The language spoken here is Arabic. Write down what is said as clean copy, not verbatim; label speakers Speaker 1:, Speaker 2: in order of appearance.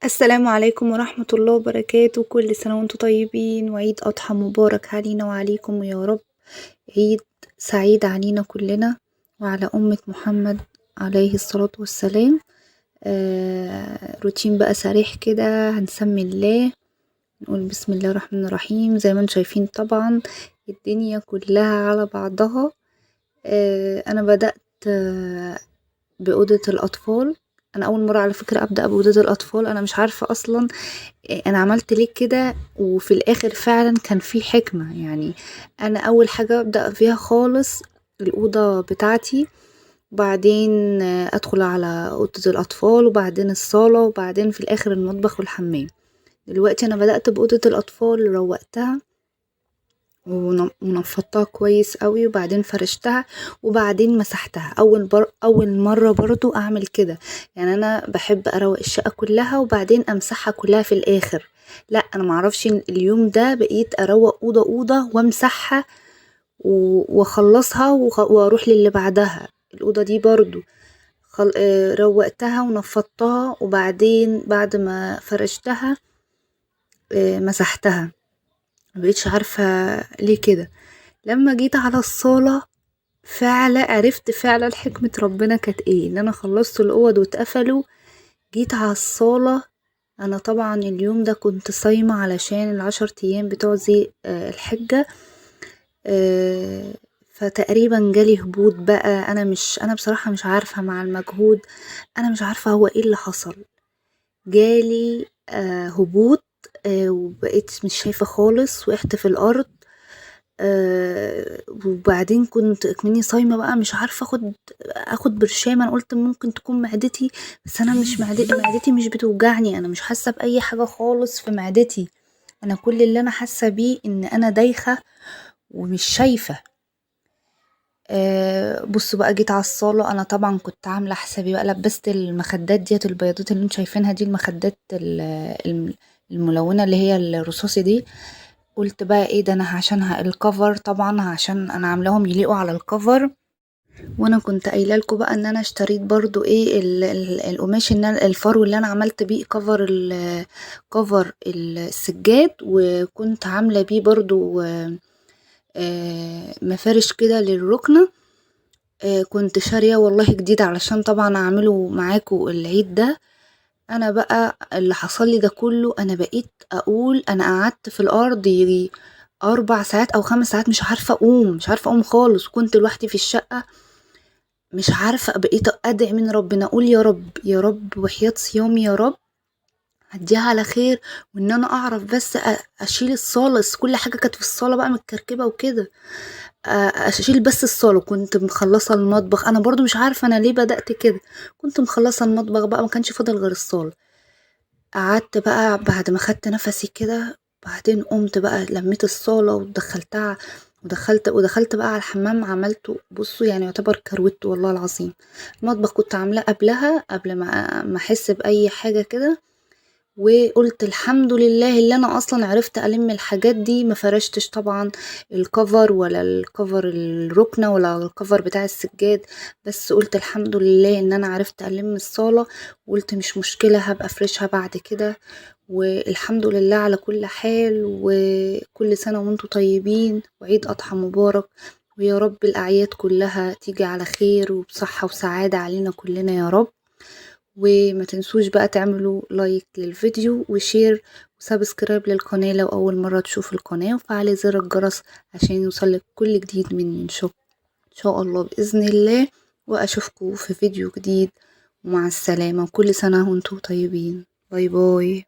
Speaker 1: السلام عليكم ورحمة الله وبركاته. كل سنة وانتم طيبين وعيد أضحى مبارك علينا وعليكم يا رب. عيد سعيد علينا كلنا وعلى أمة محمد عليه الصلاة والسلام. روتين بقى سريع كده، هنسمي الله، نقول بسم الله الرحمن الرحيم. زي ما انتم شايفين طبعا الدنيا كلها على بعضها. أنا بدأت بأوضة الأطفال. أنا أول مرة على فكرة أبدأ بأوضة الأطفال، أنا مش عارفة أصلا أنا عملت ليه كده، وفي الآخر فعلا كان في حكمة. يعني أنا أول حاجة أبدأ فيها خالص الأوضة بتاعتي، وبعدين أدخل على أوضة الأطفال، وبعدين الصالة، وبعدين في الآخر المطبخ والحمام. دلوقتي أنا بدأت بأوضة الأطفال، روقتها ونفضتها كويس قوي، وبعدين فرشتها، وبعدين مسحتها. اول مره برضو اعمل كده. يعني انا بحب اروق الشقه كلها وبعدين امسحها كلها في الاخر. لا، انا معرفش اليوم ده بقيت اروق اوضه اوضه وامسحها واخلصها واروح للي بعدها. الاوضه دي برضو روقتها ونفضتها، وبعدين بعد ما فرشتها مسحتها. مبقتش عارفه ليه كده. لما جيت على الصالة فعلا عرفت فعلا حكمة ربنا كانت ايه، ان انا خلصت الاوض واتقفلوا. جيت على الصالة، انا طبعا اليوم ده كنت صايمة علشان ال10 ايام بتوع ذي الحجة. فتقريبا جالي هبوط بقى. انا بصراحة مش عارفة مع المجهود، انا مش عارفة هو ايه اللي حصل. جالي هبوط. وبقيت مش شايفة خالص، وقعت في الارض. وبعدين كنت اكمني صايمة بقى، مش عارفة اخد برشامة. انا قلت ممكن تكون معدتي، بس انا مش معدتي مش بتوجعني، انا مش حاسة باي حاجة خالص في معدتي. انا كل اللي انا حاسة بيه ان انا دايخة ومش شايفة. بصوا بقى، جيت على الصالة. انا طبعا كنت عاملة حسابي بقى، لبست المخدات ديت البياضات اللي انتوا شايفينها دي، المخدات الملونة اللي هي الرصاصي دي. قلت بقى ايه ده، انا عشان الكفر طبعا، عشان انا عاملاهم يليقوا على الكفر. وانا كنت قايله لكم بقى ان انا اشتريت برضو ايه القماش، ان الفرو اللي انا عملت بيه كفر السجاد، وكنت عامله بيه برضو مفارش كده للركنه. كنت شاريه والله جديد علشان طبعا اعمله معاكم العيد ده. انا بقى اللي حصل لي ده كله، انا بقيت اقول انا قعدت في الارض يجي 4 ساعات او 5 ساعات، مش عارفه اقوم خالص. كنت لوحدي في الشقه، مش عارفه. بقيت ادعي من ربنا، اقول يا رب يا رب وحياة صيامي يا رب هديها على خير، وان انا اعرف بس اشيل الصاله. كل حاجه كانت في الصاله بقى متكركبه وكده. اشيل بس الصاله. كنت مخلصه المطبخ، انا برضو مش عارفه انا ليه بدأت كده. كنت مخلصه المطبخ بقى، ما كانش فاضل غير الصاله. قعدت بقى بعد ما خدت نفسي كده، بعدين قمت بقى لميت الصالة ودخلتها، ودخلت بقى على الحمام. عملته بصوا يعني يعتبر كروت والله العظيم. المطبخ كنت عاملاه قبلها، قبل ما احس بأي حاجة كده. وقلت الحمد لله اللي انا اصلا عرفت الم الحاجات دي. ما فرشتش طبعا الكفر ولا الكفر الركنه ولا الكفر بتاع السجاد، بس قلت الحمد لله ان انا عرفت الم الصاله. وقلت مش مشكله، هبقى افرشها بعد كده. والحمد لله على كل حال. وكل سنه وانتم طيبين وعيد اضحى مبارك، ويا رب الاعياد كلها تيجي على خير وبصحه وسعاده علينا كلنا يا رب. وما تنسوش بقى تعملوا لايك للفيديو وشير وسبسكرايب للقناة لو أول مرة تشوف القناة، وفعلي زر الجرس عشان يوصلك كل جديد مني إن شاء الله بإذن الله. وأشوفكم في فيديو جديد، ومع السلامة، وكل سنة وانتم طيبين. باي باي.